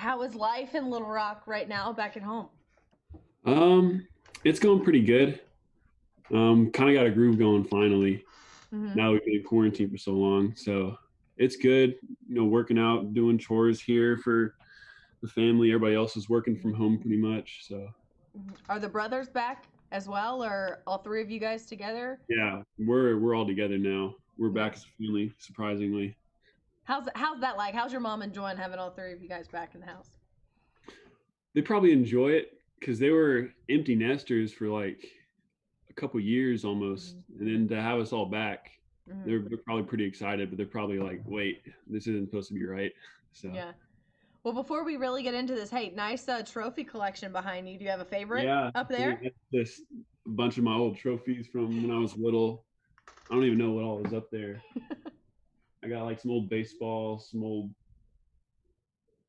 How is life in Little Rock right now back at home? Um, it's going pretty good. Kind of got a groove going finally. Hmm. Now we've been in quarantine for so long, so it's good. Working out, doing chores here for the family. Everybody else is working from home pretty much. So Are the brothers back as well, or all three of you guys together? yeah, we're all together now. We're back as Nice. a family, surprisingly. How's that like? How's your mom enjoying having all three of you guys back in the house? They probably enjoy it because they were empty nesters for like a couple years almost, Hmm. and then to have us all back, Hmm. they're probably pretty excited, but they're probably like, "Wait, this isn't supposed to be right." So Yeah. Well, before we really get into this, hey, nice trophy collection behind you. Do you have a favorite yeah, up yeah, there? that's just a bunch of my old trophies from when I was little. I don't even know what all was up there. I got like some old baseball, some old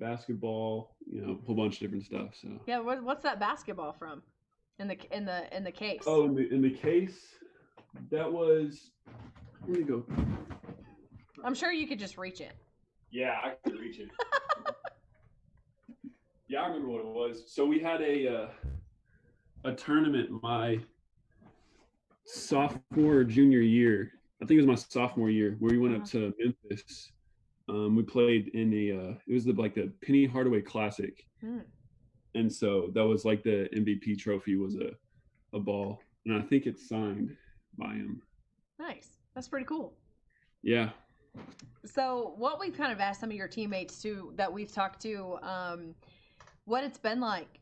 basketball, a whole bunch of different stuff. So, Yeah. What's that basketball from? In the case. oh, in the case, that was where did it go? I'm sure you could just reach it. Yeah, I could reach it. Yeah, I remember what it was. So we had a tournament my sophomore or junior year. I think it was my sophomore year where we went up Uh-huh. to Memphis. We played in it was like the Penny Hardaway Classic, Hmm. and so that was like the MVP trophy was a ball, and I think it's signed by him. Nice. That's pretty cool. Yeah, So, what we've kind of asked some of your teammates too that we've talked to, what it's been like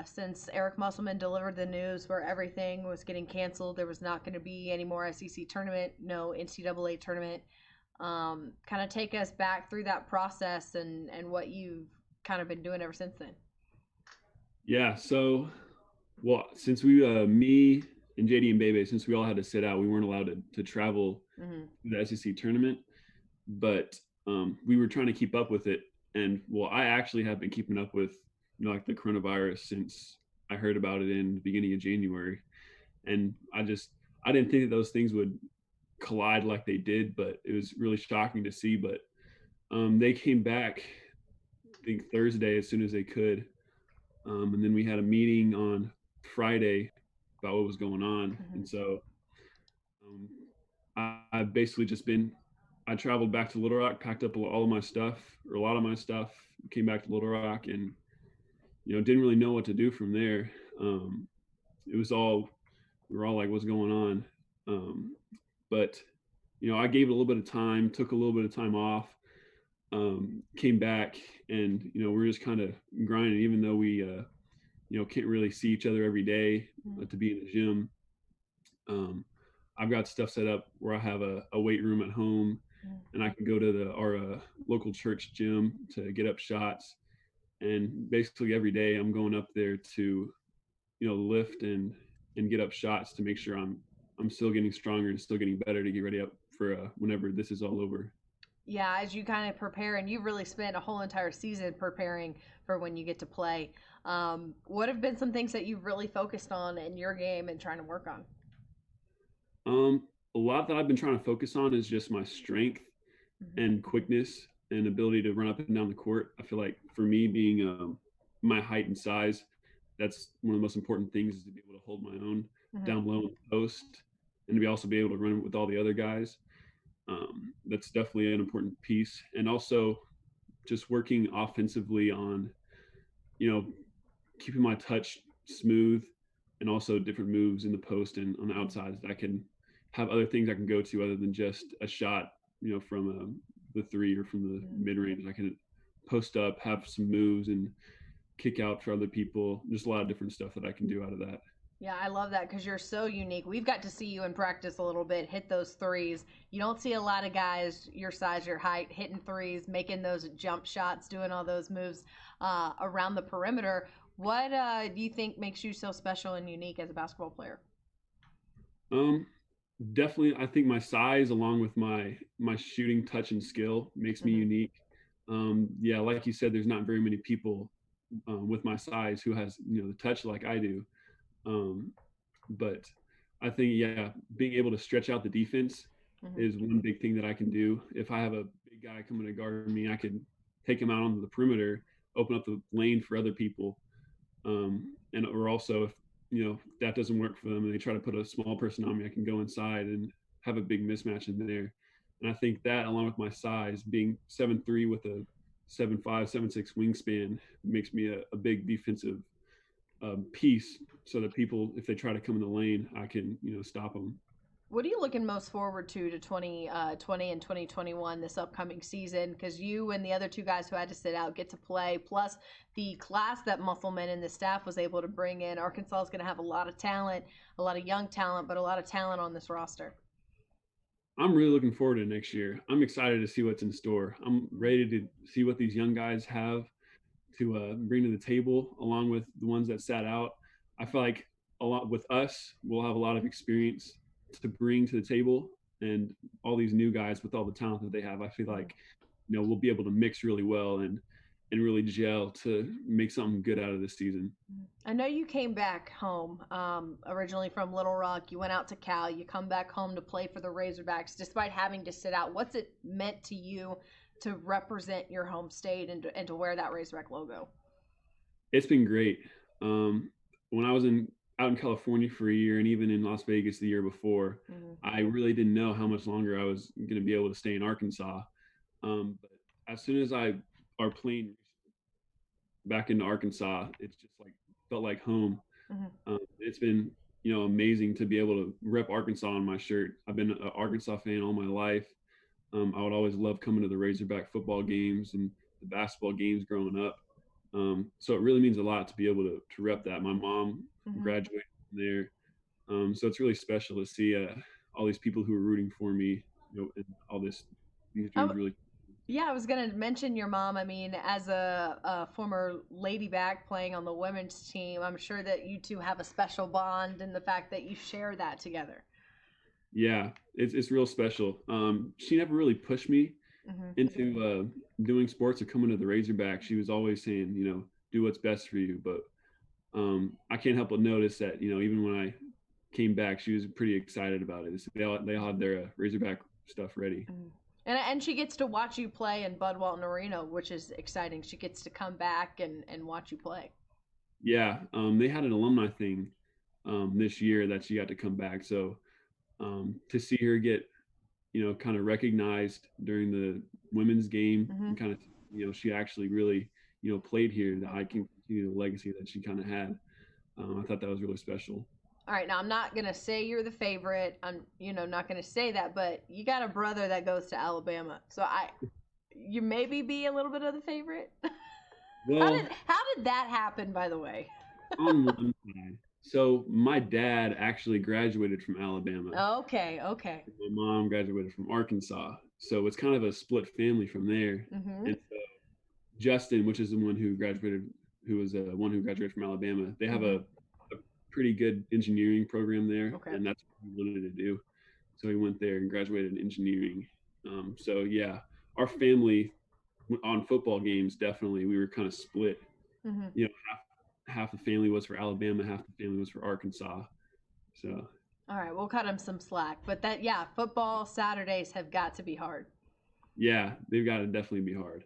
since Eric Musselman delivered the news where everything was getting canceled. There was not going to be any more SEC tournament, no NCAA tournament. Kind of take us back through that process and what you've kind of been doing ever since then. yeah. So, well, since me and JD and Bebe, since we all had to sit out, we weren't allowed to travel Mm-hmm. to the SEC tournament, but we were trying to keep up with it. And well, I actually have been keeping up with like the coronavirus since I heard about it in the beginning of January, and I didn't think that those things would collide like they did, but it was really shocking to see. But they came back, I think Thursday as soon as they could, and then we had a meeting on Friday about what was going on, Mm-hmm. and so um, I've basically just been. I traveled back to Little Rock, packed up all of my stuff or a lot of my stuff, came back to Little Rock, and didn't really know what to do from there. Um, it was all we were all like, "What's going on?" But I gave it a little bit of time, took a little bit of time off, came back, and we're just kind of grinding, even though we can't really see each other every day to be in the gym. Um, I've got stuff set up where I have a weight room at home, and I can go to our local church gym to get up shots. And basically every day I'm going up there to lift and get up shots to make sure I'm still getting stronger and still getting better to get ready up for whenever this is all over. Yeah, as you kind of prepare, and you've really spent a whole entire season preparing for when you get to play. What have been some things that you've really focused on in your game and trying to work on? A lot that I've been trying to focus on is just my strength and quickness and ability to run up and down the court. I feel like for me, being my height and size, that's one of the most important things is to be able to hold my own Mm-hmm. down low in the post and to be also be able to run with all the other guys. That's definitely an important piece. And also just working offensively on, you know, keeping my touch smooth and also different moves in the post and on the outsides that I can have other things I can go to other than just a shot, from the three or from the Mm-hmm. mid range. I can post up, have some moves and kick out for other people. Just a lot of different stuff that I can do out of that. Yeah, I love that because you're so unique. We've got to see you in practice a little bit, hit those threes. You don't see a lot of guys your size, your height, hitting threes, making those jump shots, doing all those moves around the perimeter. What do you think makes you so special and unique as a basketball player? Um, Definitely, I think my size, along with my shooting touch and skill, makes me Mm-hmm. unique. Yeah, like you said, there's not very many people with my size who has the touch like I do. Um, but I think yeah, being able to stretch out the defense Mm-hmm. is one big thing that I can do. If I have a big guy coming to guard me, I can take him out onto the perimeter. open up the lane for other people. And or also if that doesn't work for them and they try to put a small person on me, I can go inside and have a big mismatch in there. And I think that, along with my size, being 7'3" with a 7'5", 7'6" wingspan, makes me a big defensive piece, so that people, if they try to come in the lane, I can stop them. What are you looking most forward to 2020 and 2021 this upcoming season? Because you and the other two guys who had to sit out get to play, plus the class that Musselman and the staff was able to bring in. Arkansas is going to have a lot of talent, a lot of young talent, but a lot of talent on this roster. I'm really looking forward to next year. I'm excited to see what's in store. I'm ready to see what these young guys have to bring to the table, along with the ones that sat out. I feel like a lot with us, we'll have a lot of experience to bring to the table, and all these new guys with all the talent that they have, I feel like we'll be able to mix really well and really gel to make something good out of this season. I know you came back home originally from Little Rock. You went out to Cal. You come back home to play for the Razorbacks, despite having to sit out. What's it meant to you to represent your home state and to wear that Razorback logo? It's been great. When I was out in California for a year, and even in Las Vegas the year before, I really didn't know how much longer I was going to be able to stay in Arkansas. But as soon as our plane back into Arkansas, it's just like felt like home. It's been amazing to be able to rep Arkansas on my shirt. I've been an Arkansas fan all my life. I would always love coming to the Razorback football games and the basketball games growing up. So it really means a lot to be able to rep that. My mom graduated from there, so it's really special to see all these people who are rooting for me, and all these dreams really. Yeah, I was going to mention your mom. I mean, as a former lady back playing on the women's team, I'm sure that you two have a special bond in the fact that you share that together. Yeah, it's real special. She never really pushed me into doing sports or coming to the Razorback. She was always saying, do what's best for you. But I can't help but notice that, even when I came back, she was pretty excited about it. They all had their Razorback stuff ready. And she gets to watch you play in Bud Walton Arena, which is exciting. She gets to come back and watch you play. Yeah, they had an alumni thing this year that she got to come back. So to see her get, kind of recognized during the women's game, and kind of, she actually really, played here, that I can continue the legacy that she kind of had. I thought that was really special. All right, now I'm not gonna say you're the favorite. I'm, not gonna say that, but you got a brother that goes to Alabama, so you maybe be a little bit of the favorite. Well, how did that happen, by the way? on one side, so my dad actually graduated from Alabama. Okay. My mom graduated from Arkansas, so it's kind of a split family from there. And so Justin, which is the one who graduated, who was the one who graduated from Alabama, they have a pretty good engineering program there, and that's what he wanted to do. So he went there and graduated in engineering. So yeah, our family on football games, definitely we were kind of split. Half the family was for Alabama, half the family was for Arkansas. So all right, we'll cut him some slack, but football Saturdays have got to be hard. Yeah, they've got to definitely be hard.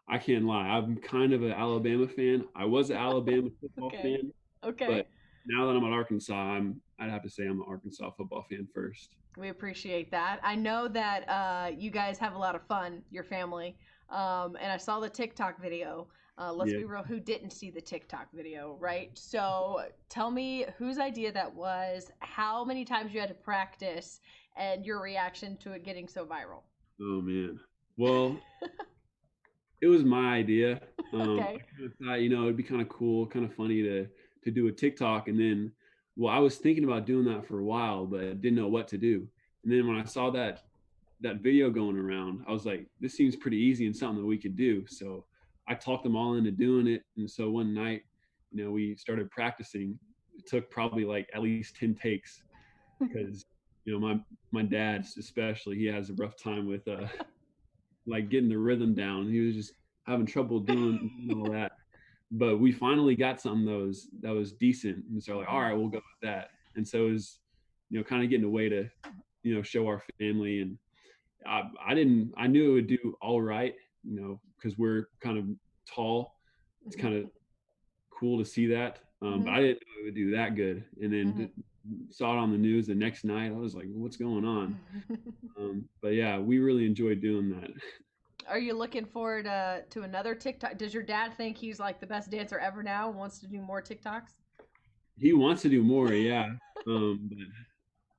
I can't lie, I'm kind of an Alabama fan. I was an Alabama football fan, but now that I'm at Arkansas, I'd have to say I'm an Arkansas football fan first. We appreciate that. I know that you guys have a lot of fun, your family, and I saw the TikTok video. Let's be real, who didn't see the TikTok video, right? So tell me whose idea that was, how many times you had to practice, and your reaction to it getting so viral. Oh, man. Well, it was my idea. I kind of thought, it'd be kind of cool, kind of funny to do a TikTok. And then, I was thinking about doing that for a while, but I didn't know what to do. And then when I saw that video going around, I was like, this seems pretty easy and something that we could do. So I talked them all into doing it. And so one night, we started practicing. It took probably like at least 10 takes because, my dad especially, he has a rough time with like getting the rhythm down. He was just having trouble doing all that. But we finally got something that was decent. And so like, all right, we'll go with that. And so it was, kind of getting a way to, show our family. And I knew it would do all right, because we're kind of tall. it's Hmm. kind of cool to see that. But Hmm. I didn't know it would do that good. And then Hmm. saw it on the news the next night. I was like, what's going on? But yeah, we really enjoyed doing that. Are you looking forward to another TikTok? Does your dad think he's like the best dancer ever now and wants to do more TikToks? He wants to do more, yeah. But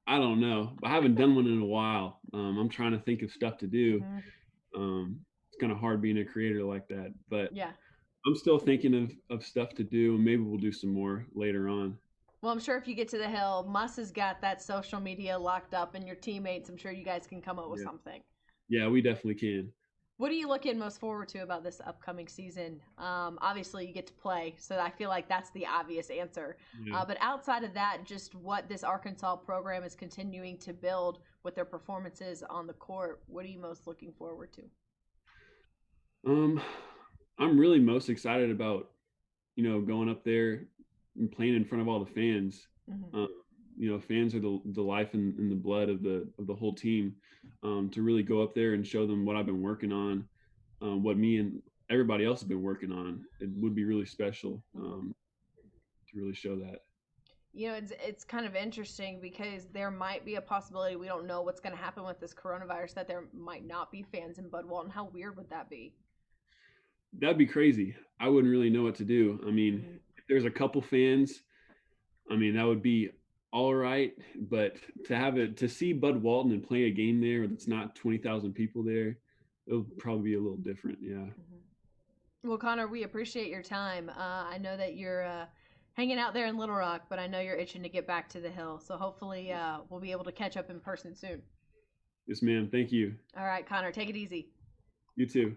I don't know. I haven't done one in a while. I'm trying to think of stuff to do. Hmm. It's kind of hard being a creator like that, but Yeah. I'm still thinking of stuff to do. Maybe we'll do some more later on. Well, I'm sure if you get to the hill, Muss has got that social media locked up, and your teammates, I'm sure you guys can come up with Yeah, something. yeah, we definitely can. What are you looking most forward to about this upcoming season? Obviously, you get to play, so I feel like that's the obvious answer. Yeah. But outside of that, just what this Arkansas program is continuing to build with their performances on the court, what are you most looking forward to? Um, I'm really most excited about going up there and playing in front of all the fans. Hmm. Um, fans are the life and the blood of the whole team. To really go up there and show them what I've been working on, what me and everybody else have been working on, it would be really special Hmm. to really show that. It's kind of interesting because there might be a possibility we don't know what's going to happen with this coronavirus that there might not be fans in Bud Walton. How weird would that be? That'd be crazy. I wouldn't really know what to do. I mean, Hmm. if there's a couple fans, I mean, that would be all right. But to see Bud Walton and play a game there that's not 20,000 people there, it'll probably be a little different. Yeah. Well, Connor, we appreciate your time. I know that you're hanging out there in Little Rock, but I know you're itching to get back to the hill. So hopefully we'll be able to catch up in person soon. Yes, ma'am. Thank you. All right, Connor, take it easy. You too.